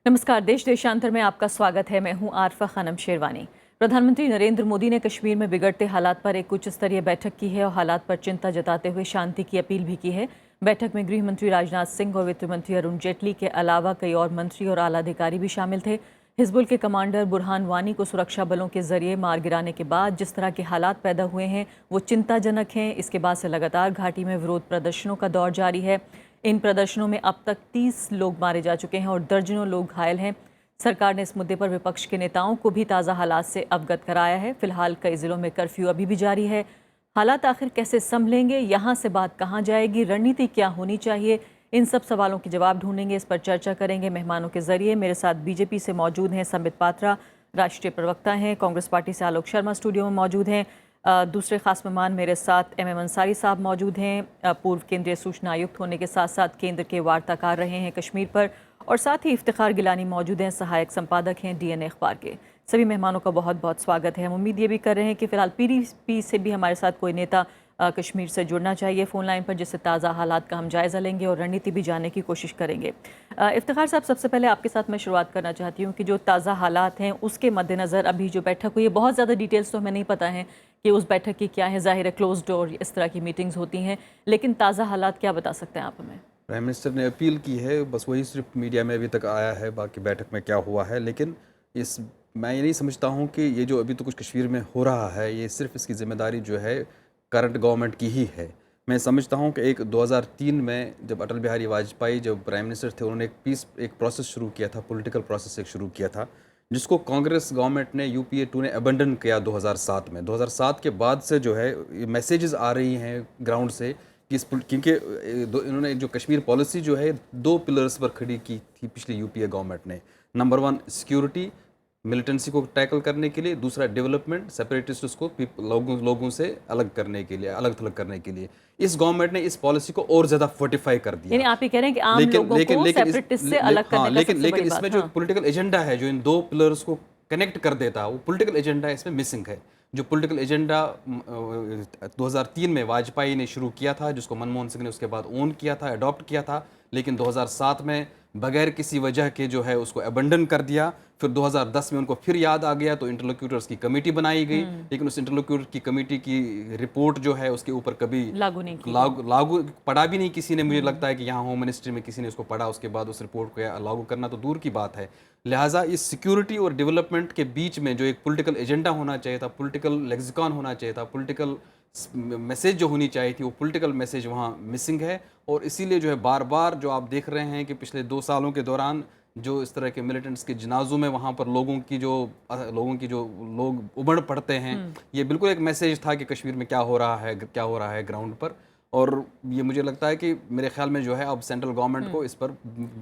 नमस्कार। देश देशांतर में आपका स्वागत है। मैं हूं आरफा खानम शेरवानी। प्रधानमंत्री नरेंद्र मोदी ने कश्मीर में बिगड़ते हालात पर एक उच्च स्तरीय बैठक की है और हालात पर चिंता जताते हुए शांति की अपील भी की है। बैठक में गृह मंत्री राजनाथ सिंह और वित्त मंत्री अरुण जेटली के अलावा कई और मंत्री और आला अधिकारी भी शामिल थे। हिजबुल के कमांडर बुरहान वानी को सुरक्षा बलों के जरिए मार गिराने के बाद जिस तरह के हालात पैदा हुए हैं वो चिंताजनक हैं। इसके बाद से लगातार घाटी में विरोध प्रदर्शनों का दौर जारी है। इन प्रदर्शनों में अब तक 30 लोग मारे जा चुके हैं और दर्जनों लोग घायल हैं। सरकार ने इस मुद्दे पर विपक्ष के नेताओं को भी ताज़ा हालात से अवगत कराया है। फिलहाल कई जिलों में कर्फ्यू अभी भी जारी है। हालात आखिर कैसे संभलेंगे, यहाँ से बात कहाँ जाएगी, रणनीति क्या होनी चाहिए, इन सब सवालों के जवाब ढूंढेंगे। इस पर चर्चा करेंगे मेहमानों के जरिए। मेरे साथ बीजेपी से मौजूद हैं संबित पात्रा, राष्ट्रीय प्रवक्ता हैं। कांग्रेस पार्टी से आलोक शर्मा स्टूडियो में मौजूद हैं। दूसरे खास मेहमान मेरे साथ एम अंसारी साहब मौजूद हैं। पूर्व केंद्रीय सूचना आयुक्त होने के साथ साथ केंद्र के वार्ताकार रहे हैं कश्मीर पर। और साथ ही इफ्तिखार गिलानी मौजूद हैं, सहायक संपादक हैं डीएनए अखबार के। सभी मेहमानों का बहुत बहुत स्वागत है। हम उम्मीद ये भी कर रहे हैं कि फिलहाल पीडीपी से भी हमारे साथ कोई नेता कश्मीर से जुड़ना चाहिए फ़ोन लाइन पर, जिससे ताज़ा हालात का हम जायज़ा लेंगे और रणनीति भी जानने की कोशिश करेंगे। इफ्तिखार साहब, सबसे पहले आपके साथ मैं शुरुआत करना चाहती हूँ कि जो ताज़ा हालात हैं उसके मद्देनज़र अभी जो बैठक हुई है, बहुत ज़्यादा डिटेल्स तो हमें नहीं पता है कि उस बैठक की क्या है। ज़ाहिर है क्लोज डोर इस तरह की मीटिंग्स होती हैं, लेकिन ताज़ा हालात क्या बता सकते हैं आप हमें? प्राइम मिनिस्टर ने अपील की है, बस वही सिर्फ मीडिया में अभी तक आया है, बाकी बैठक में क्या हुआ है। लेकिन इस मैं ये नहीं समझता हूँ कि ये जो अभी तो कुछ कश्मीर में हो रहा है, ये सिर्फ इसकी ज़िम्मेदारी जो है करंट गवर्नमेंट की ही है। मैं समझता हूँ कि 2003 में जब अटल बिहारी वाजपेयी जब प्राइम मिनिस्टर थे, उन्होंने एक प्रोसेस शुरू किया था, पॉलिटिकल प्रोसेस एक शुरू किया था, जिसको कांग्रेस गवर्नमेंट ने यूपीए 2 ने अबंडन किया 2007 में। 2007 के बाद से जो है मैसेजेस आ रही हैं ग्राउंड से कि क्योंकि इन्होंने जो कश्मीर पॉलिसी जो है 2 पिलर्स पर खड़ी की थी पिछली यूपीए गवर्नमेंट ने। नंबर 1 सिक्योरिटी, मिलिटेंसी को टैकल करने के लिए, दूसरा डेवलपमेंट, सेपरेटिस्ट को लोगों से अलग करने के लिए, अलग थलग करने के लिए। इस गवर्नमेंट ने इस पॉलिसी को और ज़्यादा फोर्टिफाई कर दिया। यानी आप ये कह रहे हैं कि आम लोगों को सेपरेटिस्ट से अलग करने का सबसे बड़ी बात। इसमें जो पॉलिटिकल एजेंडा है, जो इन 2 पिलर्स को कनेक्ट कर देता, वो पॉलिटिकल एजेंडा इसमें मिसिंग है। जो पॉलिटिकल एजेंडा 2003 में वाजपेयी ने शुरू किया था, जिसको मनमोहन सिंह ने उसके बाद ओन किया था, अडॉप्ट किया था, लेकिन 2007 में बगैर किसी वजह के जो है उसको अबंडन कर दिया। फिर 2010 में उनको फिर याद आ गया तो इंटरलोक्यूटर्स की कमेटी बनाई गई, लेकिन उस इंटरलोक्यूटर की कमेटी की रिपोर्ट जो है उसके ऊपर कभी लागू पढ़ा भी नहीं किसी ने। मुझे लगता है कि यहाँ होम मिनिस्ट्री में किसी ने उसको पढ़ा, उसके बाद उस रिपोर्ट को लागू करना तो दूर की बात है। लिहाजा इस सिक्योरिटी और डेवलपमेंट के बीच में जो एक पॉलिटिकल एजेंडा होना चाहिए था, पॉलिटिकल लेक्सिकॉन होना चाहिए था, पॉलिटिकल मैसेज जो होनी चाहिए थी, वो पॉलिटिकल मैसेज वहाँ मिसिंग है। और इसीलिए जो है बार बार जो आप देख रहे हैं कि पिछले 2 सालों के दौरान जो इस तरह के मिलिटेंट्स के जनाजों में वहाँ पर लोगों की जो लोग उमड़ पड़ते हैं, ये बिल्कुल एक मैसेज था कि कश्मीर में क्या हो रहा है ग्राउंड पर। और ये मुझे लगता है कि मेरे ख्याल में जो है अब सेंट्रल गवर्नमेंट को इस पर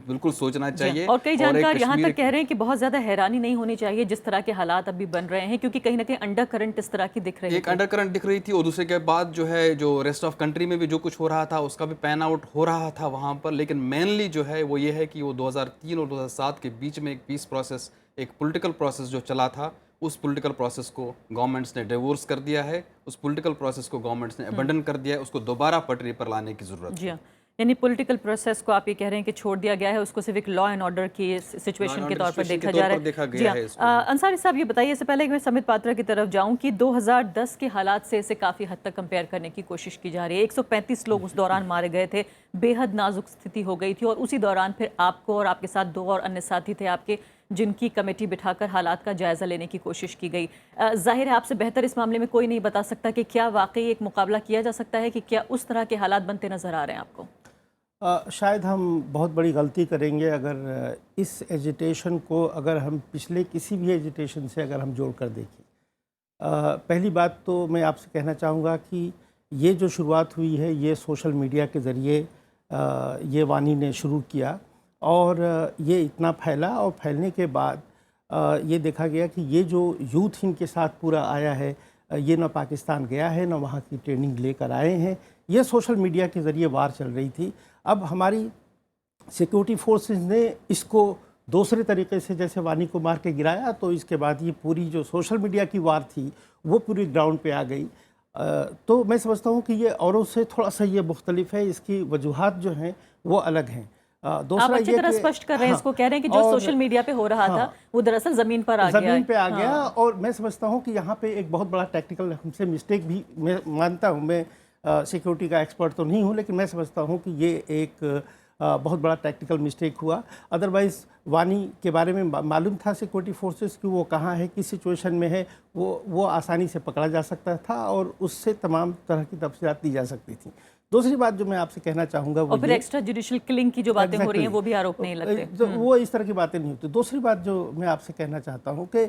बिल्कुल सोचना चाहिए। और कई जानकार यहाँ तक कह रहे हैं कि बहुत ज़्यादा हैरानी नहीं होनी चाहिए जिस तरह के हालात अभी बन रहे हैं, क्योंकि कहीं ना कहीं अंडर करंट इस तरह की दिख रही है। एक अंडर करंट दिख रही थी और दूसरे के बाद जो है जो रेस्ट ऑफ कंट्री में भी जो कुछ हो रहा था उसका भी पैन आउट हो रहा था वहाँ पर। लेकिन मेनली जो है वो ये है कि वो 2003 और 2007 के बीच में एक पीस प्रोसेस, एक पॉलिटिकल प्रोसेस जो चला था, उस पॉलिटिकल प्रोसेस को गवर्नमेंट्स ने डिवोर्स कर दिया है, उस पॉलिटिकल प्रोसेस को गवर्नमेंट्स ने अबंडन कर दिया है, उसको दोबारा पटरी पर लाने की जरूरत है। यानी पॉलिटिकल प्रोसेस को आप ये कह रहे हैं कि छोड़ दिया गया है, उसको सिर्फ एक लॉ एंड ऑर्डर की सिचुएशन के तौर पर देखा जा रहा है। अंसारी साहब, ये बताइए, इससे पहले कि मैं संबित पात्रा की तरफ जाऊं, कि 2010 के हालात से इसे काफ़ी हद तक कंपेयर करने की कोशिश की जा रही है। 135 लोग उस दौरान मारे गए थे, बेहद नाजुक स्थिति हो गई थी, और उसी दौरान फिर आपको और आपके साथ 2 और अन्य साथी थे आपके, जिनकी कमेटी बिठाकर हालात का जायज़ा लेने की कोशिश की गई। जाहिर है आपसे बेहतर इस मामले में कोई नहीं बता सकता कि क्या वाकई एक मुकाबला किया जा सकता है, कि क्या उस तरह के हालात बनते नज़र आ रहे हैं आपको? शायद हम बहुत बड़ी गलती करेंगे अगर इस एजिटेशन को अगर हम पिछले किसी भी एजिटेशन से अगर हम जोड़ कर देखें। पहली बात तो मैं आपसे कहना चाहूँगा कि ये जो शुरुआत हुई है ये सोशल मीडिया के ज़रिए ये वानी ने शुरू किया, और ये इतना फैला, और फैलने के बाद ये देखा गया कि ये जो यूथ इनके साथ पूरा आया है, ये ना पाकिस्तान गया है ना वहाँ की ट्रेनिंग लेकर आए हैं, ये सोशल मीडिया के ज़रिए वार चल रही थी। अब हमारी सिक्योरिटी फोर्सेस ने इसको दूसरे तरीके से जैसे वानी को मार के गिराया, तो इसके बाद ये पूरी जो सोशल मीडिया की वार थी वो पूरी ग्राउंड पे आ गई। तो मैं समझता हूँ कि ये औरों से थोड़ा सा ये मुख्तलिफ है, इसकी वजूहात जो हैं वो अलग हैं। दूसरा अच्छी ये तरह कि स्पष्ट कर रहे हैं हाँ, इसको, कह रहे हैं कि जो और सोशल मीडिया पे हो रहा था वो दरअसल जमीन पर आ गया ज़मीन पे आ है। गया। और मैं समझता हूँ कि यहाँ पे एक बहुत बड़ा टेक्निकल हमसे मिस्टेक भी मैं मानता हूँ। मैं सिक्योरिटी का एक्सपर्ट तो नहीं हूँ, लेकिन मैं समझता हूँ कि ये एक बहुत बड़ा टेक्निकल मिस्टेक हुआ। अदरवाइज़ वानी के बारे में मालूम था सिक्योरिटी फोर्सेस कि वो कहाँ है, किस सिचुएशन में है, वो आसानी से पकड़ा जा सकता था और उससे तमाम तरह की तफसीलात दी जा सकती थी। दूसरी बात जो मैं आपसे कहना चाहूँगा वो और फिर एक्स्ट्रा जुडिशियल किलिंग की जो बातें हो रही हैं वो भी आरोप नहीं लगते। तो वो इस तरह की बातें नहीं होती। दूसरी बात जो मैं आपसे कहना चाहता हूँ कि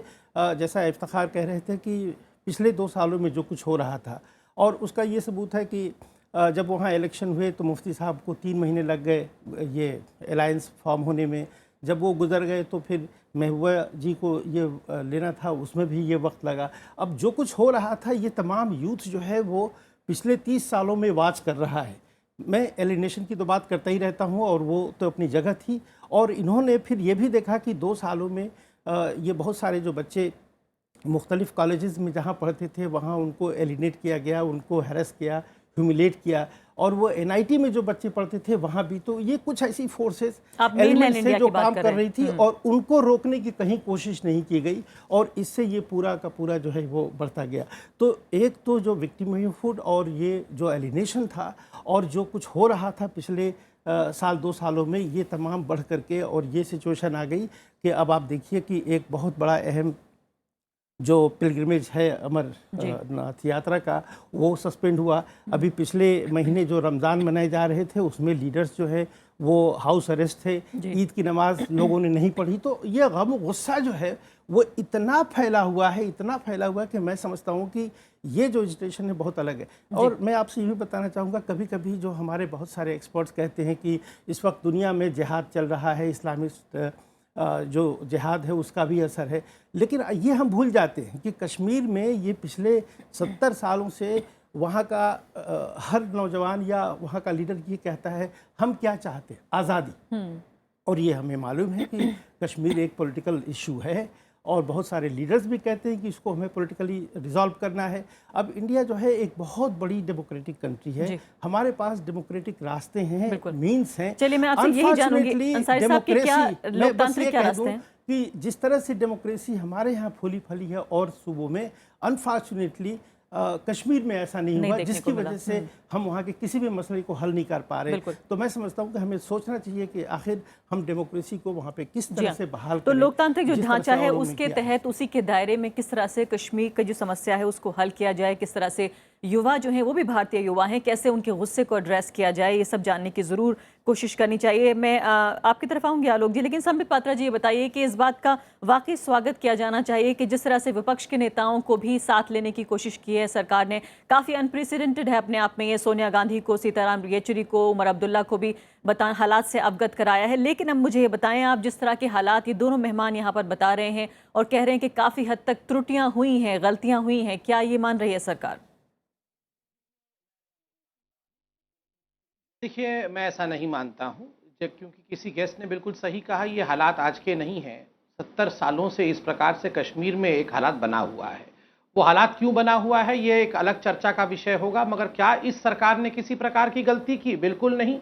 जैसा इफ्तिखार कह रहे थे कि पिछले 2 सालों में जो कुछ हो रहा था, और उसका ये सबूत है कि जब वहाँ इलेक्शन हुए तो मुफ्ती साहब को 3 महीने लग गए ये अलायंस फॉर्म होने में। जब वो गुजर गए तो फिर महबूबा जी को ये लेना था, उसमें भी ये वक्त लगा। अब जो कुछ हो रहा था ये तमाम यूथ जो है वो पिछले 30 सालों में वाच कर रहा है। मैं एलिनेशन की तो बात करता ही रहता हूँ और वो तो अपनी जगह थी, और इन्होंने फिर ये भी देखा कि 2 सालों में ये बहुत सारे जो बच्चे मुख्तलिफ़ कॉलेजेस में जहाँ पढ़ते थे वहाँ उनको एलिनेट किया गया, उनको हैरेस किया, ह्यूमिलेट किया। और वो एनआईटी में जो बच्चे पढ़ते थे वहाँ भी, तो ये कुछ ऐसी फोर्सेस एलिमेंट्स थे जो काम कर रही थी और उनको रोकने की कहीं कोशिश नहीं की गई, और इससे ये पूरा का पूरा जो है वो बढ़ता गया। तो एक तो जो विक्टिमहुड और ये जो एलिनेशन था और जो कुछ हो रहा था पिछले साल 2 सालों में, ये तमाम बढ़ करके और ये सिचुएशन आ गई कि अब आप देखिए कि एक बहुत बड़ा अहम जो पिलग्रिमेज है अमरनाथ यात्रा का, वो सस्पेंड हुआ। अभी पिछले महीने जो रमज़ान मनाए जा रहे थे उसमें लीडर्स जो है वो हाउस अरेस्ट थे, ईद की नमाज लोगों ने नहीं पढ़ी। तो ये गम गुस्सा जो है वो इतना फैला हुआ है, इतना फैला हुआ है कि मैं समझता हूँ कि ये जो एजिटेशन है बहुत अलग है। और मैं आपसे ये भी बताना चाहूँगा, कभी कभी जो हमारे बहुत सारे एक्सपर्ट्स कहते हैं कि इस वक्त दुनिया में जिहाद चल रहा है, इस्लामिस्ट जो जिहाद है उसका भी असर है, लेकिन ये हम भूल जाते हैं कि कश्मीर में ये पिछले 70 सालों से वहाँ का हर नौजवान या वहाँ का लीडर ये कहता है हम क्या चाहते हैं, आज़ादी। और ये हमें मालूम है कि कश्मीर एक पॉलिटिकल इशू है और बहुत सारे लीडर्स भी कहते हैं कि इसको हमें पॉलिटिकली रिजॉल्व करना है। अब इंडिया जो है एक बहुत बड़ी डेमोक्रेटिक कंट्री है, हमारे पास डेमोक्रेटिक रास्ते हैं, मीन्स हैं। चलिए मैं आपसे यही जानूंगी अंसारी साहब कि क्या लोकतांत्रिक क्या रास्ते हैं? कि जिस तरह से डेमोक्रेसी हमारे यहाँ फूली फली है और सूबों में, अनफॉर्चुनेटली कश्मीर में ऐसा नहीं हुआ, जिसकी वजह से हम वहाँ के किसी भी मसले को हल नहीं कर पा रहे। तो मैं समझता हूँ कि हमें सोचना चाहिए कि आखिर हम डेमोक्रेसी को वहाँ पे किस तरह से बहाल करें। तो लोकतांत्रिक जो ढांचा है उसके तहत, उसी के दायरे में किस तरह से कश्मीर की जो समस्या है उसको हल किया जाए, किस तरह से युवा जो हैं वो भी भारतीय युवा हैं, कैसे उनके गुस्से को एड्रेस किया जाए, ये सब जानने की ज़रूर कोशिश करनी चाहिए। मैं आपकी तरफ आऊँगी आलोक जी, लेकिन संबित पात्रा जी ये बताइए कि इस बात का वाकई स्वागत किया जाना चाहिए कि जिस तरह से विपक्ष के नेताओं को भी साथ लेने की कोशिश की है सरकार ने, काफ़ी अनप्रेसिडेंटेड है अपने आप में ये, सोनिया गांधी को, सीताराम येचुरी को, उमर अब्दुल्ला को भी हालात से अवगत कराया है। लेकिन अब मुझे ये बताएं आप, जिस तरह के हालात ये दोनों मेहमान यहाँ पर बता रहे हैं और कह रहे हैं कि काफ़ी हद तक त्रुटियाँ हुई हैं, गलतियाँ हुई हैं, क्या ये मान रही है सरकार? देखिए, मैं ऐसा नहीं मानता हूँ, क्योंकि किसी गेस्ट ने बिल्कुल सही कहा, ये हालात आज के नहीं हैं। 70 सालों से इस प्रकार से कश्मीर में एक हालात बना हुआ है। वो हालात क्यों बना हुआ है ये एक अलग चर्चा का विषय होगा, मगर क्या इस सरकार ने किसी प्रकार की गलती की? बिल्कुल नहीं।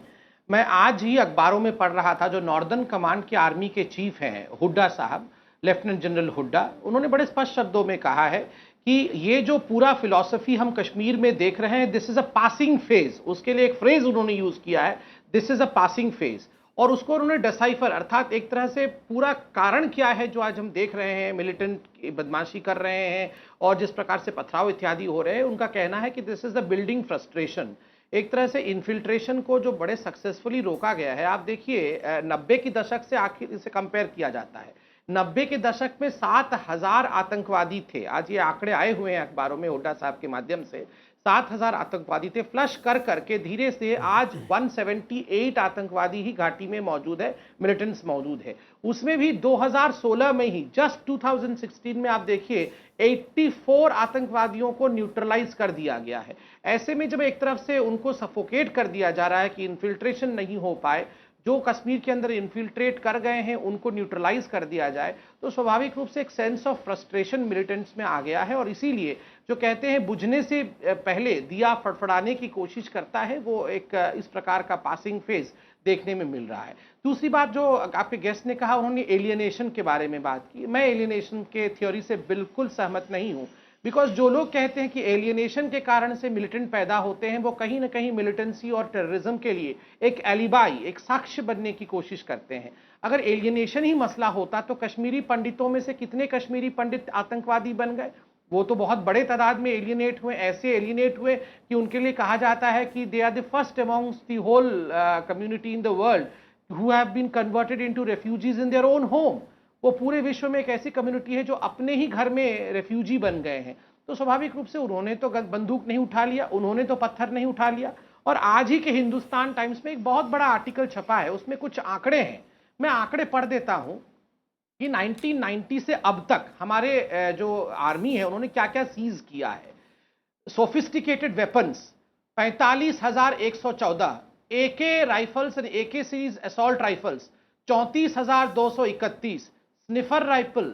मैं आज ही अखबारों में पढ़ रहा था, जो नॉर्दर्न कमांड के आर्मी के चीफ हैं हुड्डा साहब, लेफ्टिनेंट जनरल हुड्डा, उन्होंने बड़े स्पष्ट शब्दों में कहा है कि ये जो पूरा फिलॉसफी हम कश्मीर में देख रहे हैं, this is a passing phase. उसके लिए एक फ्रेज उन्होंने यूज किया है, this is a passing phase, और उसको उन्होंने डिसाइफर, अर्थात एक तरह से पूरा कारण क्या है जो आज हम देख रहे हैं, मिलिटेंट बदमाशी कर रहे हैं और जिस प्रकार से पथराव इत्यादि हो रहे हैं, उनका कहना है कि this is the building frustration. एक तरह से इन्फिल्ट्रेशन को जो बड़े सक्सेसफुली रोका गया है। आप देखिए 90 के दशक से आखिर इसे कंपेयर किया जाता है, 90 के दशक में 7,000 आतंकवादी थे। आज ये आंकड़े आए हुए हैं अखबारों में हुड्डा साहब के माध्यम से, 7,000 आतंकवादी थे। फ्लश कर करके धीरे से आज 178 आतंकवादी ही घाटी में मौजूद है, मिलिटेंट्स मौजूद है। उसमें भी 2016 में ही, जस्ट 2016 में आप देखिए 84 आतंकवादियों को न्यूट्रलाइज कर दिया गया है। ऐसे में जब एक तरफ से उनको सफोकेट कर दिया जा रहा है कि इन्फिल्ट्रेशन नहीं हो पाए, जो कश्मीर के अंदर इन्फिल्ट्रेट कर गए हैं उनको न्यूट्रलाइज कर दिया जाए, तो स्वाभाविक रूप से एक सेंस ऑफ फ्रस्ट्रेशन मिलिटेंट्स में आ गया है। और इसीलिए जो कहते हैं बुझने से पहले दिया फड़फड़ाने की कोशिश करता है, वो एक इस प्रकार का पासिंग फेज देखने में मिल रहा है। दूसरी बात जो आपके गेस्ट ने कहा, उन्होंने एलियनेशन के बारे में बात की। मैं एलियनेशन के थ्योरी से बिल्कुल सहमत नहीं हूं, बिकॉज जो लोग कहते हैं कि एलियनेशन के कारण से मिलिटेंट पैदा होते हैं, वो कहीं ना कहीं मिलिटेंसी और टेररिज्म के लिए एक एलिबाई, एक साक्ष्य बनने की कोशिश करते हैं। अगर एलियनेशन ही मसला होता तो कश्मीरी पंडितों में से कितने कश्मीरी पंडित आतंकवादी बन गए? वो तो बहुत बड़े तादाद में एलियनेट हुए, ऐसे एलियनेट हुए कि उनके लिए कहा जाता है कि they are the first amongst the whole community in the world who have been converted into refugees in their own home. वो पूरे विश्व में एक ऐसी कम्युनिटी है जो अपने ही घर में रेफ्यूजी बन गए हैं। तो स्वाभाविक रूप से उन्होंने तो बंदूक नहीं उठा लिया, उन्होंने तो पत्थर नहीं उठा लिया। और आज ही के हिंदुस्तान टाइम्स में एक बहुत बड़ा आर्टिकल छपा है, उसमें कुछ आंकड़े हैं, मैं आंकड़े पढ़ देता हूं कि 1990 से अब तक हमारे जो आर्मी है उन्होंने क्या क्या सीज किया है। Sophisticated weapons 45,114, AK rifles and AK series assault rifles 34,231, sniper rifle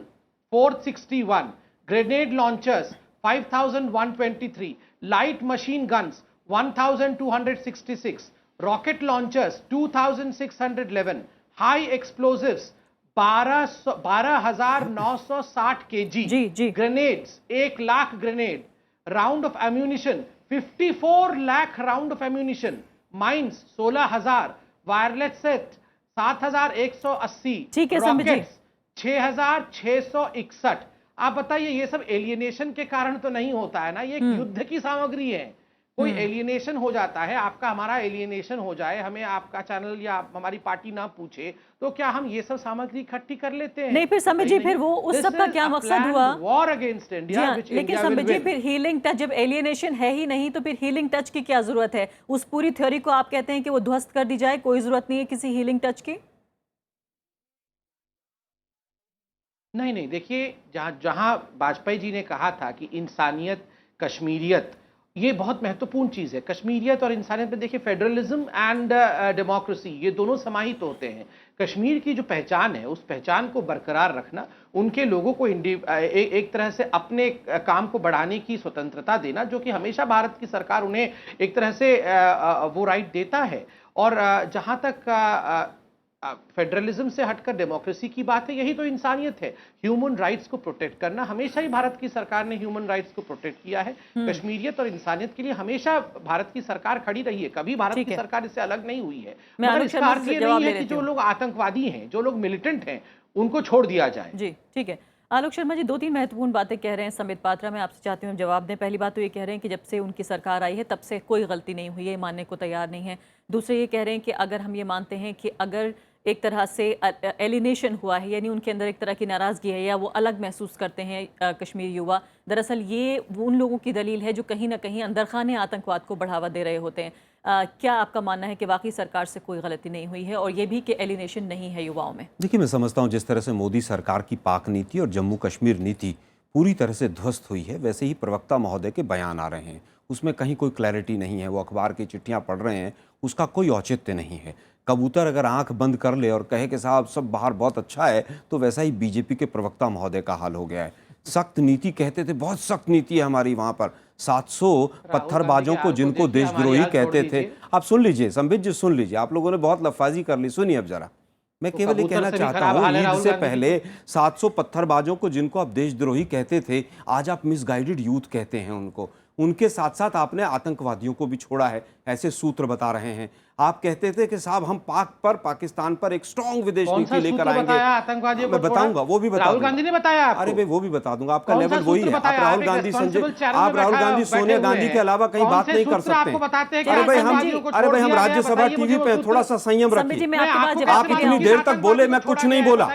461, grenade launchers 5,123, light machine guns 1,266, rocket launchers 2,611, high explosives 12,960 kg, जी। Grenades 1 lakh grenade, round of ammunition 54 lakh round of ammunition, mines 16,000, wireless set 7,180, ठीक है संबित जी। Rockets 6,661। आप बताइए, ये सब alienation के कारण तो नहीं होता है ना, ये एक युद्ध की सामग्री है। कोई एलियनेशन हो जाता है, आपका हमारा एलियनेशन हो जाए, हमें आपका चैनल या हमारी पार्टी ना पूछे, तो क्या हम ये सब सामग्री इकट्ठी कर लेते हैं? नहीं, फिर संबित जी, फिर वो उस सब का क्या मकसद हुआ? War against India. लेकिन संबित जी, फिर हीलिंग टच, जब एलियनेशन है ही नहीं तो फिर हीलिंग टच की क्या जरूरत है? उस पूरी थ्योरी को आप कहते हैं कि वो ध्वस्त कर दी जाए, कोई जरूरत नहीं है किसी हीलिंग टच की? नहीं, देखिए, जहां वाजपेयी जी ने कहा था कि इंसानियत, कश्मीरियत, ये बहुत महत्वपूर्ण चीज है। कश्मीरियत और इंसानियत में देखिए, फेडरलिज्म एंड डेमोक्रेसी, ये दोनों समाहित होते हैं। कश्मीर की जो पहचान है, उस पहचान को बरकरार रखना, उनके लोगों को एक तरह से अपने काम को बढ़ाने की स्वतंत्रता देना, जो कि हमेशा भारत की सरकार उन्हें एक तरह से वो राइट देता है। और जहां तक फेडरलिज्म से हटकर डेमोक्रेसी की बात है, यही तो इंसानियत है। ह्यूमन राइट्स को प्रोटेक्ट करना, हमेशा ही भारत की सरकार ने ह्यूमन राइट्स को प्रोटेक्ट किया है। कश्मीरियत और इंसानियत के लिए हमेशा भारत की सरकार खड़ी रही है, कभी भारत की सरकार इससे अलग नहीं हुई है। मगर इसका अर्थ ये नहीं है कि जो लोग आतंकवादी हैं, जो लोग मिलिटेंट हैं, उनको छोड़ दिया जाए। जी, ठीक है। आलोक शर्मा जी, 2-3 महत्वपूर्ण बातें कह रहे हैं संबित पात्रा, मैं आपसे चाहती हूँ जवाब दें। पहली बात तो ये कह रहे हैं कि जब से उनकी सरकार आई है तब से कोई गलती नहीं हुई है, मानने को तैयार नहीं है। दूसरे ये कह रहे हैं कि अगर हम ये मानते हैं कि अगर एक तरह से एलिनेशन हुआ है, यानी उनके अंदर एक तरह की नाराज़गी है या वो अलग महसूस करते हैं कश्मीरी युवा, दरअसल ये उन लोगों की दलील है जो कहीं ना कहीं अंदर खाने आतंकवाद को बढ़ावा दे रहे होते हैं। क्या आपका मानना है कि वाकई सरकार से कोई गलती नहीं हुई है, और ये भी कि एलिनेशन नहीं है युवाओं में? देखिए, मैं समझता हूँ जिस तरह से मोदी सरकार की पाक नीति और जम्मू कश्मीर नीति पूरी तरह से ध्वस्त हुई है, वैसे ही प्रवक्ता महोदय के बयान आ रहे हैं, उसमें कहीं कोई क्लैरिटी नहीं है। वो अखबार की चिट्ठियाँ पढ़ रहे हैं, उसका कोई औचित्य नहीं है। कबूतर अगर आंख बंद कर ले और कहे कि साहब सब बाहर बहुत अच्छा है, तो वैसा ही बीजेपी के प्रवक्ता महोदय का हाल हो गया है। सख्त नीति कहते थे, बहुत सख्त नीति है हमारी वहां पर। 700 पत्थरबाजों को जिनको देशद्रोही कहते थे, आप सुन लीजिए संबित जी, सुन लीजिए, आप लोगों ने बहुत लफाजी कर ली, सुनिए अब जरा। मैं केवल ये कहना चाहता हूँ, ईद से पहले 700 पत्थरबाजों को जिनको आप देशद्रोही कहते थे, आज आप मिसगाइडेड यूथ कहते हैं उनको। उनके साथ साथ आपने आतंकवादियों को भी छोड़ा है, ऐसे सूत्र बता रहे हैं। आप कहते थे कि साहब हम पाकिस्तान पर एक स्ट्रॉन्ग विदेश नीति लेकर आएंगे। आतंकवादियों मैं बताऊंगा, वो भी बता राहुल गांधी ने बताया आपको? अरे भाई, वो भी बता दूंगा, आपका लेवल वही है। आप राहुल गांधी सोनिया गांधी के अलावा कहीं बात नहीं कर सकते। अरे भाई हम राज्यसभा टीवी पे थोड़ा सा संयम रखिए। आप इतनी देर तक बोले, मैं कुछ नहीं बोला।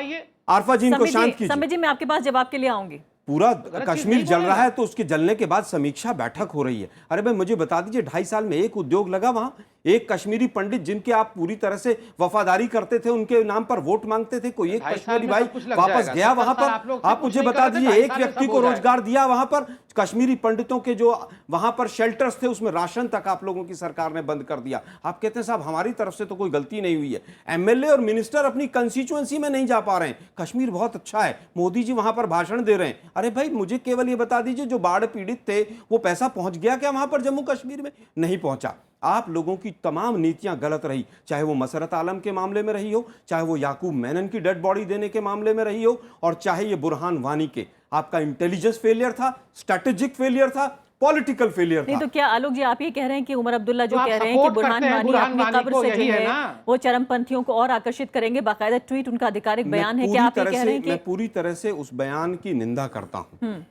आरफा जी इनको शांत कीजिए। संबित जी, मैं आपके पास जवाब के लिए आऊंगी। पूरा कश्मीर जल रहा है तो उसके जलने के बाद समीक्षा बैठक हो रही है। अरे भाई मुझे बता दीजिए, 2.5 साल में एक उद्योग लगा वहां, एक कश्मीरी पंडित जिनके आप पूरी तरह से वफादारी करते थे, उनके नाम पर वोट मांगते थे, कोई एक कश्मीरी भाई वापस गया वहां पर? आप मुझे बता दीजिए, एक व्यक्ति को रोजगार दिया वहां पर? कश्मीरी पंडितों के जो वहां पर शेल्टर्स थे उसमें राशन तक आप लोगों की सरकार ने बंद कर दिया। आप कहते हैं साहब हमारी तरफ से तो कोई गलती नहीं हुई है। एमएलए और मिनिस्टर अपनी कंस्टिट्यूएंसी में नहीं जा पा रहे हैं। कश्मीर बहुत अच्छा है, मोदी जी वहां पर भाषण दे रहे हैं। अरे भाई मुझे केवल ये बता दीजिए, जो बाढ़ पीड़ित थे वो पैसा पहुंच गया क्या वहां पर जम्मू कश्मीर में? नहीं पहुंचा। आप लोगों की तमाम नीतियां गलत रही, चाहे वो मसरत आलम के मामले में रही हो, चाहे वो याकूब मेनन की डेड बॉडी देने के मामले में रही हो, और चाहे ये बुरहान वानी के। आपका इंटेलिजेंस फेलियर था, स्ट्रेटेजिक फेलियर था, पॉलिटिकल फेलियर नहीं था। तो क्या आलोक जी आप ये कह रहे हैं कि उमर अब्दुल्ला जो तो आप कह रहे हैं कि support बुरहान करते हैं वानी बुरहान अपनी वानी कब्र को, से यही जो है है ना? वो चरमपंथियों को और आकर्षित करेंगे, बाकायदा ट्वीट उनका आधिकारिक बयान है। क्या आप ये कह रहे हैं मैं कि पूरी तरह से उस बयान की निंदा करता हूं।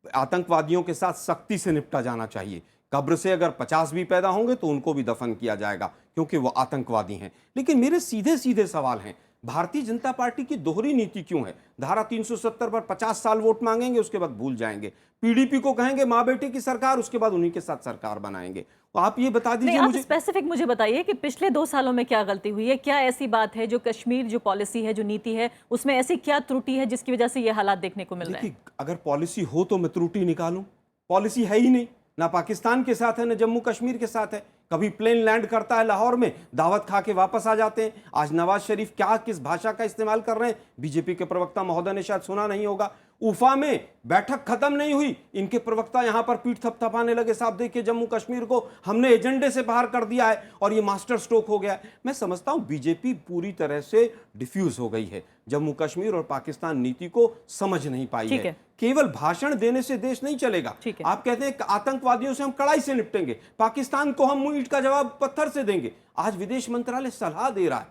आतंकवादियों के साथ सख्ती से निपटा जाना चाहिए। कब्र से अगर 50 भी पैदा होंगे तो उनको भी दफन किया जाएगा, क्योंकि वो आतंकवादी हैं। लेकिन मेरे सीधे सीधे सवाल हैं, भारतीय जनता पार्टी की दोहरी नीति क्यों है? धारा 370 पर 50 साल वोट मांगेंगे, उसके बाद भूल जाएंगे। पीडीपी को कहेंगे माँ बेटी की सरकार, उसके बाद उन्हीं के साथ सरकार बनाएंगे। तो आप ये बता दीजिए आप मुझे, स्पेसिफिक मुझे बताइए कि पिछले 2 सालों में क्या गलती हुई है? क्या ऐसी बात है जो कश्मीर जो पॉलिसी है, जो नीति है, उसमें ऐसी क्या त्रुटि है जिसकी वजह से ये हालात देखने को मिल रहे हैं? देखिए अगर पॉलिसी हो तो मैं त्रुटि निकालूं। पॉलिसी है ही नहीं, ना पाकिस्तान के साथ है ना जम्मू कश्मीर के साथ है। कभी प्लेन लैंड करता है लाहौर में, दावत खा के वापस आ जाते हैं। आज नवाज शरीफ क्या किस भाषा का इस्तेमाल कर रहे हैं, बीजेपी के प्रवक्ता महोदय ने शायद सुना नहीं होगा। उफा में बैठक खत्म नहीं हुई, इनके प्रवक्ता यहां पर पीठ थपथपाने लगे, साहब देखिए जम्मू कश्मीर को हमने एजेंडे से बाहर कर दिया है और ये मास्टर स्ट्रोक हो गया है। मैं समझता हूं बीजेपी पूरी तरह से डिफ्यूज हो गई है, जम्मू कश्मीर और पाकिस्तान नीति को समझ नहीं पाई है। केवल भाषण देने से देश नहीं चलेगा। आप कहते हैं आतंकवादियों से हम कड़ाई से निपटेंगे, पाकिस्तान को हम ईंट का जवाब पत्थर से देंगे। आज विदेश मंत्रालय सलाह दे रहा है,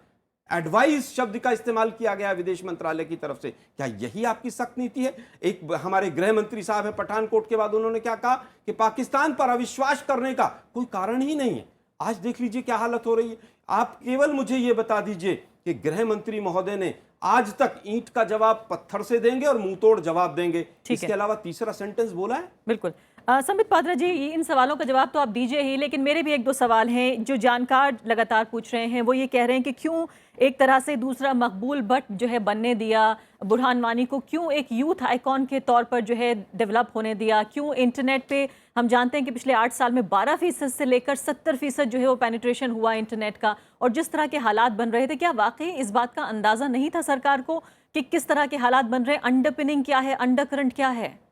एडवाइस शब्द का इस्तेमाल किया गया विदेश मंत्रालय की तरफ से। क्या यही आपकी सख्त नीति है? एक हमारे गृह मंत्री साहब है पठानकोट के बाद, उन्होंने क्या कहा कि पाकिस्तान पर अविश्वास करने का कोई कारण ही नहीं है। आज देख लीजिए क्या हालत हो रही है। आप केवल मुझे यह बता दीजिए कि गृह मंत्री महोदय ने आज तक ईंट का जवाब पत्थर से देंगे और मुंह तोड़ जवाब देंगे, इसके अलावा तीसरा सेंटेंस बोला है? बिल्कुल। संबित पात्रा जी, इन सवालों का जवाब तो आप दीजिए ही, लेकिन मेरे भी 1-2 सवाल हैं जो जानकार लगातार पूछ रहे हैं। वो ये कह रहे हैं कि क्यों एक तरह से दूसरा मकबूल भट्ट जो है बनने दिया बुरहान वानी को, क्यों एक यूथ आइकॉन के तौर पर जो है डेवलप होने दिया, क्यों इंटरनेट पे हम जानते हैं कि पिछले 8 साल में 12% से लेकर 70% जो है वो पेनिट्रेशन हुआ इंटरनेट का, और जिस तरह के हालात बन रहे थे, क्या वाकई इस बात का अंदाजा नहीं था सरकार को कि किस तरह के हालात बन रहे हैं? अंडरपिनिंग क्या है, अंडरकरंट क्या है?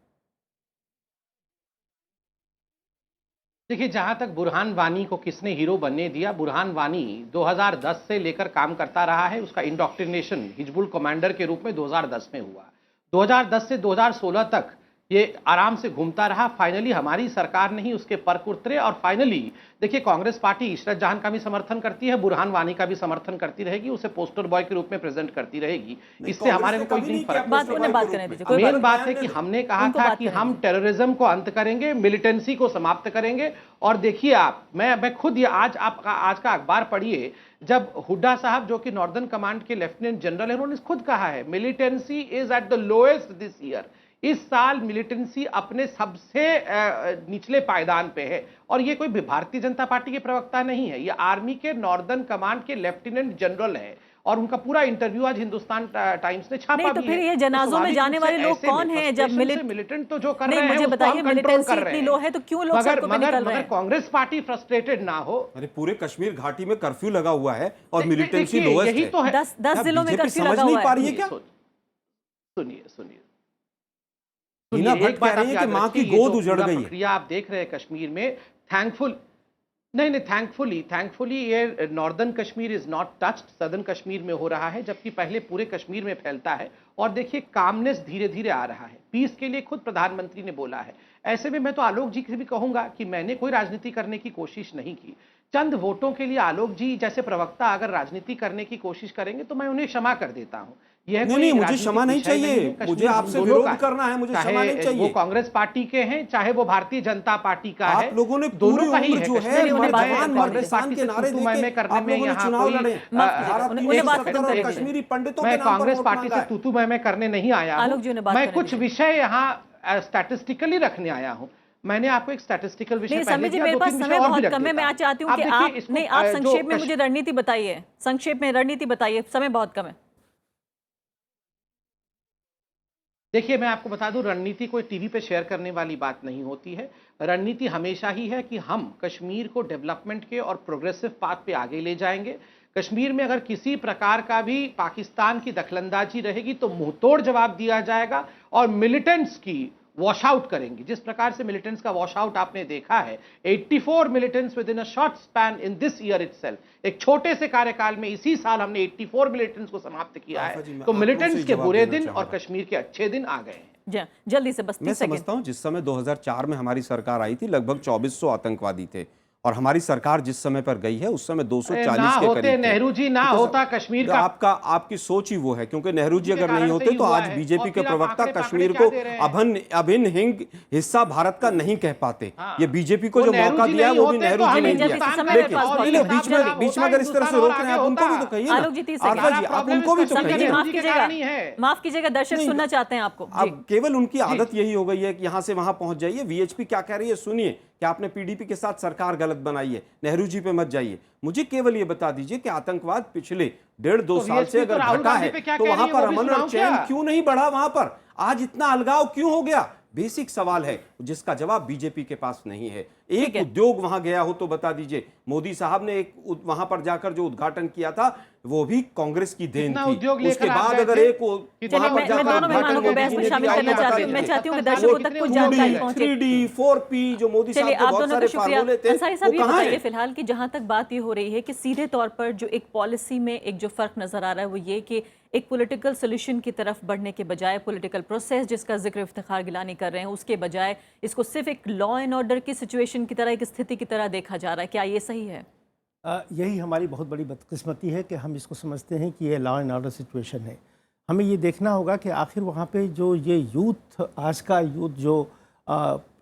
देखिए, जहां तक बुरहान वानी को किसने हीरो बनने दिया, बुरहान वानी 2010 से लेकर काम करता रहा है। उसका इंडोक्ट्रिनेशन हिजबुल कमांडर के रूप में 2010 में हुआ। 2010 से 2016 तक ये आराम से घूमता रहा। फाइनली हमारी सरकार ने ही उसके पर्क उतरे और फाइनली देखिए, कांग्रेस पार्टी इशरत जहां का भी समर्थन करती है, बुरहान वानी का भी समर्थन करती रहेगी, उसे पोस्टर बॉय के रूप में प्रेजेंट करती रहेगी। इससे हमारे को कोई नहीं फर्क। मेन बात है कि हमने कहा था कि हम टेररिज्म को अंत करेंगे, मिलिटेंसी को समाप्त करेंगे। और देखिए आप, मैं खुद ये आज का अखबार पढ़िए, जब हुड्डा साहब जो कि नॉर्दर्न कमांड के लेफ्टिनेंट जनरल है, उन्होंने खुद कहा है militancy is at the lowest this year. इस साल मिलिटेंसी अपने सबसे निचले पायदान पे है। और ये कोई भारतीय जनता पार्टी के प्रवक्ता नहीं है, ये आर्मी के नॉर्दर्न कमांड के लेफ्टिनेंट जनरल है, और उनका पूरा इंटरव्यू आज हिंदुस्तान टाइम्स ने छापा नहीं, तो फिर ये जनाजों में जाने वाले लोग कौन हैं? जब मिलिटेंट तो जो कर रहे हैं, मुझे बताइए, मिलिटेंसी इतनी लो है तो क्यों लोग सड़कों पे निकल रहे हैं? कांग्रेस पार्टी फ्रस्ट्रेटेड ना हो। अरे पूरे कश्मीर घाटी में कर्फ्यू लगा हुआ है और मिलिटेंसी लोएस्ट है। तो 10 जिलों में कर्फ्यू लगा हुआ है। सुनिए, एक बात कह रही है कि मां की गोद उजड़ गई है। प्रक्रिया आप देख रहे हैं कश्मीर में, थैंकफुली ये northern Kashmir is not touched, southern Kashmir में हो रहा है, जबकि पहले पूरे कश्मीर में फैलता है। और देखिए, कामनेस धीरे धीरे आ रहा है, पीस के लिए खुद प्रधानमंत्री ने बोला है। ऐसे में मैं तो आलोक जी से भी कहूंगा कि मैंने कोई राजनीति करने की कोशिश नहीं की। चंद वोटों के लिए आलोक जी जैसे प्रवक्ता अगर राजनीति करने की कोशिश करेंगे तो मैं उन्हें क्षमा कर देता हूं। यह नहीं, मुझे क्षमा नहीं चाहिए, मुझे आपसे विरोध करना है, मुझे क्षमा नहीं चाहिए। वो कांग्रेस पार्टी के हैं, चाहे वो भारतीय जनता पार्टी का है, आप लोगों ने दोनों का ही है। जो है कांग्रेस पार्टी के नारे देके करने में यहाँ कश्मीरी पंडितों मैं कांग्रेस पार्टी से तूतू मैं करने नहीं आया हूं। मैं कुछ विषय यहाँ स्टैटिस्टिकली रखने आया हूं। मैंने आपको एक स्टैटिस्टिकल विषय नहीं पहले समय जी, दिया, मेरे पास 2-3 विषय समय और भी बहुत रख कम है। देता मैं हूं। आज चाहती हूँ कि देखिए आप इसको, नहीं, आप जो संक्षेप में कश- मुझे रणनीति बताइए, संक्षेप में रणनीति बताइए, समय बहुत कम है। देखिए मैं आपको बता दूं, रणनीति कोई टीवी पे शेयर करने वाली बात नहीं होती है। रणनीति हमेशा ही है कि हम कश्मीर को डेवलपमेंट के और प्रोग्रेसिव पाथ पे आगे ले जाएंगे। कश्मीर में अगर किसी प्रकार का भी पाकिस्तान की दखलंदाजी रहेगी तो मुंहतोड़ जवाब दिया जाएगा और मिलिटेंट्स की वॉश आउट करेंगे। जिस प्रकार से मिलिटेंट्स का वॉश आउट आपने देखा है, 84 militants with in a short span in this year itself, एक छोटे से कार्यकाल में इसी साल हमने 84 मिलिटेंट्स को समाप्त किया आफा जी, है। मैं तो आप लोग मिलिटेंट्स से के जवाब बुरे देना दिन और चाहूंगा। कश्मीर के अच्छे दिन आ गए हैं। जी जल्दी से, बस मैं 30 सेकंड। समझता हूं जिस समय 2004 में हमारी सरकार आई थी लगभग 2400 आतंकवादी थे और हमारी सरकार जिस समय पर गई है उस समय 240 ना के होते करीब थे। नेहरू जी, ना तो होता कश्मीर का। आपकी सोच ही वो है, क्योंकि नेहरू जी उनके अगर नहीं कारण से होते ही तो हुआ आज है। बीजेपी और के फिर आप प्रवक्ता आंकड़े कश्मीर क्या को दे रहे हैं? अभिन्न हिंग हिस्सा भारत का नहीं कह पाते। हाँ। ये बीजेपी को वो जो नेहरू मौका जी दिया है नहीं वो भी होते नेहरू तो जी हम ने हिंदुस्तान दिया। के समय में मेरे पास और बहुत लेकिन कम है। बीच में बीच में अगर इस तरह से रोक रहे हैं आप उनको भी तो कहिए आलोक जी, 30 सेकंड। आरफा जी, आप उनको भी तो समय जी, कहिए। माफ के कीजिएगा, कारण ही है। माफ कीजिएगा, दर्शक नहीं, सुनना चाहते हैं आपको जी। अब केवल उनकी आदत यही हो गई है कि यहां से वहां पहुंच जाइए। वीएचपी क्या कह रही है सुनिए, कि आपने पीडीपी के साथ सरकार गलत बनाई है, नेहरू जी पे मत जाइए। मुझे केवल ये बता दीजिए कि आतंकवाद पिछले 1.5-2 साल से VHP तो अगर राहुल घटा गांधी है पे क्या तो कह रही वहां है, पर वो भी अमन और सुनाऊं चैन क्या? क्यों नहीं बढ़ा? वहां पर आज इतना अलगाव क्यों हो गया? बेसिक सवाल है जिसका जवाब बीजेपी के पास नहीं है। एक उद्योग वहां गया हो तो बता दीजिए। मोदी साहब ने एक वहां पर जाकर जो उद्घाटन किया था वो भी कांग्रेस की देन कितना थी। उद्योग उसके लेकर आप बाद गए अगर थे? एक चलिए, वहां पर मैं जाकर दोनों उद्घाटन मेहमानों को मोदी बहस जी में ने शामिल किया, करना ये बता चाहती हूँ। मैं दीजिए। चाहती हूँ कि वो दर्शकों तक कितने कुछ उद्योग जानकारी ले गए? पहुंचे। 3D 4P जो मोदी चलिए, साहब के आप बहुत दोनों सारे का शुक्रिया। फार्मूले थे अंसारी साहब, वो ये कहाँ बताइए हैं? फिलहाल कि जहां तक बात ये हो रही है कि सीधे तौर पर जो एक पॉलिसी में एक जो फर्क नजर आ रहा है वो ये कि एक पॉलिटिकल सोल्यूशन की तरफ बढ़ने के बजाय पॉलिटिकल प्रोसेस जिसका जिक्र इफ्तिखार गिलानी कर रहे हैं उसके बजाय इसको सिर्फ एक लॉ एंड ऑर्डर की सिचुएशन की तरह, एक स्थिति की तरह देखा जा रहा है। क्या ये सही है? यही हमारी बहुत बड़ी बदकिस्मती है कि हम इसको समझते हैं कि ये लॉ एंड ऑर्डर सिचुएशन है। हमें ये देखना होगा कि आखिर वहाँ पे जो ये यूथ, आज का यूथ जो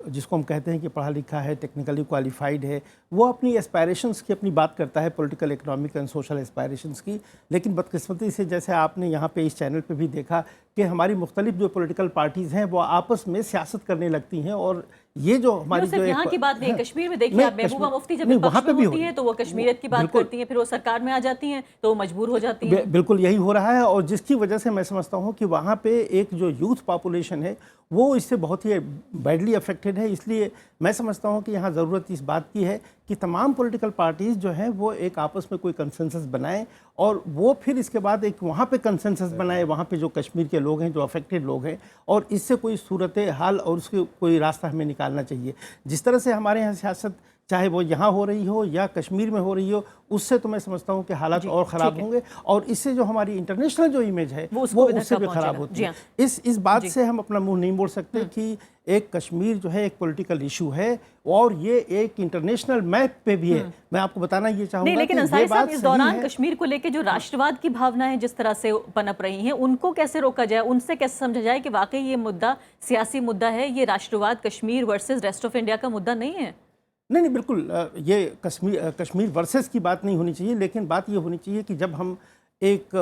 जिसको हम कहते हैं कि पढ़ा लिखा है, टेक्निकली क्वालिफाइड है, वो अपनी एस्पायरेशंस की अपनी बात करता है, political, economic and social aspirations की। लेकिन बदकिस्मती से जैसे आपने यहाँ पे इस चैनल पे भी देखा कि हमारी मुख्तलिफ जो पॉलिटिकल पार्टीज़ हैं वो आपस में सियासत करने लगती हैं। और ये जो हमारी सिर्फ जो यहाँ की बात नहीं, कश्मीर में देखिए नहीं, आप, महबूबा कश्मीर- मुफ्ती जब नहीं, विपक्ष वहाँ पे में भी होती हो- हैं तो वो कश्मीरियत की बात बिल्कुल। करती हैं, फिर वो सरकार में आ जाती हैं तो वो मजबूर हो जाती हैं। बिल्कुल यही हो रहा है। और जिसकी वजह से मैं समझता हूँ कि वहाँ पे एक जो यूथ पॉपुलेशन है वो इससे बहुत ही बैडली अफेक्टेड है। इसलिए मैं समझता हूँ कि यहाँ ज़रूरत इस बात की है कि तमाम पॉलिटिकल पार्टीज़ जो हैं वो एक आपस में कोई कंसेंसस बनाएं और वो फिर इसके बाद एक वहाँ पे कंसेंसस बनाए, वहाँ पे जो कश्मीर के लोग हैं, जो अफेक्टेड लोग हैं, और इससे कोई सूरत हाल और उसके कोई रास्ता हमें निकालना चाहिए। जिस तरह से हमारे यहाँ सियासत चाहे वो यहाँ हो रही हो या कश्मीर में हो रही हो, उससे तो मैं समझता हूँ कि हालात और ख़राब होंगे और इससे जो हमारी इंटरनेशनल जो इमेज है वो उससे भी ख़राब होती है। इस बात से हम अपना मुंह नहीं मोड़ सकते कि एक कश्मीर जो है एक पॉलिटिकल इशू है और ये एक इंटरनेशनल मैप पे भी है। मैं आपको बताना ये चाहूँगा नहीं, लेकिन कि अंसारी ये साहब, बात इस सही दौरान है। कश्मीर को लेके जो राष्ट्रवाद की भावनाएं जिस तरह से पनप रही हैं उनको कैसे रोका जाए, उनसे कैसे समझा जाए कि वाकई ये मुद्दा सियासी मुद्दा है, ये राष्ट्रवाद Kashmir versus rest of India का मुद्दा नहीं है? नहीं, बिल्कुल ये कश्मीर वर्सेस की बात नहीं होनी चाहिए। लेकिन बात ये होनी चाहिए कि जब हम एक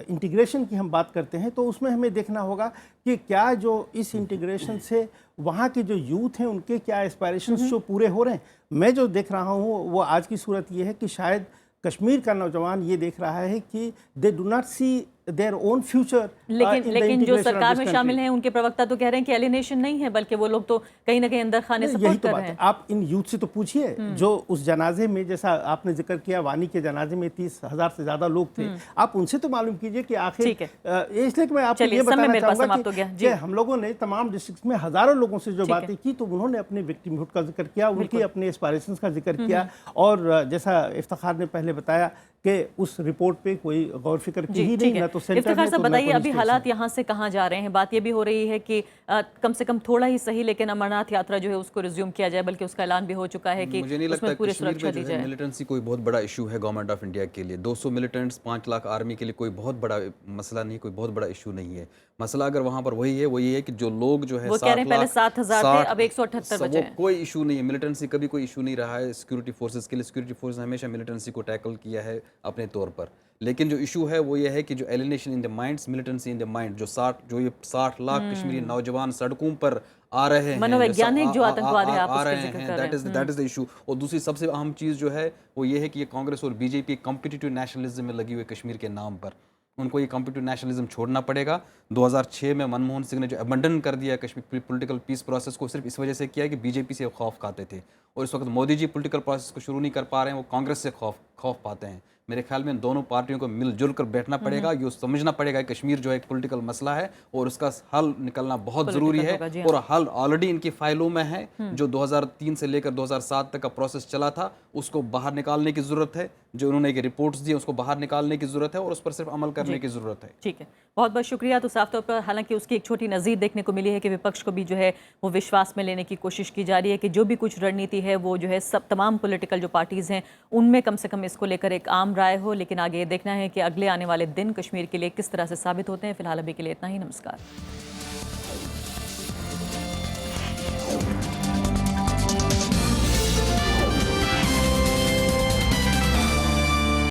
इंटीग्रेशन की हम बात करते हैं तो उसमें हमें देखना होगा कि क्या जो इस इंटीग्रेशन से वहाँ के जो यूथ हैं उनके क्या एस्पायरेशंस जो पूरे हो रहे हैं। मैं जो देख रहा हूँ वो आज की सूरत ये है कि शायद कश्मीर का नौजवान ये देख रहा है कि they do not see their own future. लेकिन जो सरकार में शामिल हैं उनके प्रवक्ता तो कह रहे हैं कि एलिनेशन नहीं है, बल्कि वो लोग तो कहीं ना कहीं अंदर खाने यही सपोर्ट तो कर बात रहे है। हैं। आप इन यूथ से तो पूछिए जो उस जनाजे में, जैसा आपने जिक्र किया, वानी के जनाजे में 30,000 से ज्यादा लोग थे, आप उनसे तो मालूम कीजिए कि आखिर ठीक है। इसलिए कि मैं आपको चलिए, ये समय बताना मेरे पास चाहूंगा समाप्त हो गया। कि जी। हम लोगों ने तमाम डिस्ट्रिक्ट में हजारों लोगों से जो ठीक है। बातें की तो उन्होंने अपने विक्टिमहुड का जिक्र किया, उनकी अपने एस्पायरेशंस का जिक्र किया और जैसा इफ्तिखार ने पहले बताया कि उस रिपोर्ट पे कोई गौर फिक्र की ही नहीं, ना तो सेंटर इफ्तिखार ने साहब, तो ना बताइए कोई अभी स्टेट हालात ने। यहाँ से कहाँ जा रहे हैं? बात ये भी हो रही है कि कम से कम थोड़ा ही सही लेकिन अमरनाथ यात्रा जो है उसको रिज्यूम किया जाए, बल्कि उसका ऐलान भी हो चुका है कि मुझे नहीं लगता उसमें पूरी कश्मीर सुरक्षा में दी जो है जाए। मिलिटेंसी कोई बहुत बड़ा इशू है गवर्नमेंट ऑफ इंडिया के लिए। 200 मिलिटेंट्स 5 लाख आर्मी के लिए कोई बहुत बड़ा मसला नहीं, कोई बहुत बड़ा इशू नहीं है। मसला अगर वहां पर वही है, वो ये है कि जो लोग जो है वो कह रहे हैं पहले 7,000 थे, अब 178 बचे हैं। कोई इशू नहीं है। मिलिटेंसी कभी कोई इशू नहीं रहा है सिक्योरिटी फोर्सेस के लिए। सिक्योरिटी फोर्स हमेशा मिलिटेंसी को टैकल किया है अपने तौर पर। लेकिन जो इशू है वो ये है कि जो alienation in the minds, militancy in the mind, जो ये 60 लाख कश्मीरी नौजवान सड़कों पर आ रहे हैं, मनोवैज्ञानिक जैसा जो आतंकवाद है, आप आ उसका रहे जिक्र हैं, कर रहे हैं। That is the issue. और दूसरी सबसे अहम चीज़ जो है वो ये है कि ये कांग्रेस और बीजेपी कॉम्पिटिटिव नेशनलिज्म में लगी हुई कश्मीर के नाम पर। उनको ये कॉम्पिटिटिव नेशनलिज्म छोड़ना पड़ेगा। 2006 में मनमोहन सिंह ने जो अबंडन कर दिया कश्मीर पॉलिटिकल पीस प्रोसेस को, सिर्फ इस वजह से किया है कि बीजेपी से खौफ खाते थे, और इस वक्त मोदी जी पॉलिटिकल प्रोसेस को शुरू नहीं कर पा रहे हैं, वो कांग्रेस से खौफ पाते हैं। मेरे ख्याल में इन दोनों पार्टियों को मिलजुल कर बैठना पड़ेगा, ये समझना पड़ेगा कि कश्मीर जो है एक पॉलिटिकल मसला है और उसका हल निकलना बहुत ज़रूरी है। होगा, जी हाँ। और हल ऑलरेडी इनकी फाइलों में है, जो 2003 से लेकर 2007 तक का प्रोसेस चला था, उसको बाहर निकालने की ज़रूरत है। जो उन्होंने एक रिपोर्ट्स दी उसको बाहर निकालने की ज़रूरत है और उस पर सिर्फ अमल करने की ज़रूरत है। ठीक है, बहुत बहुत शुक्रिया। तो साफ तौर पर हालांकि उसकी एक छोटी नज़ीर देखने को मिली है कि विपक्ष को भी जो है वो विश्वास में लेने की कोशिश की जा रही है कि जो भी कुछ रणनीति है वो जो है सब तमाम पॉलिटिकल जो पार्टीज़ हैं उनमें कम से कम इसको लेकर एक आम राय हो। लेकिन आगे ये देखना है कि अगले आने वाले दिन कश्मीर के लिए किस तरह से साबित होते हैं। फिलहाल अभी के लिए इतना ही। नमस्कार।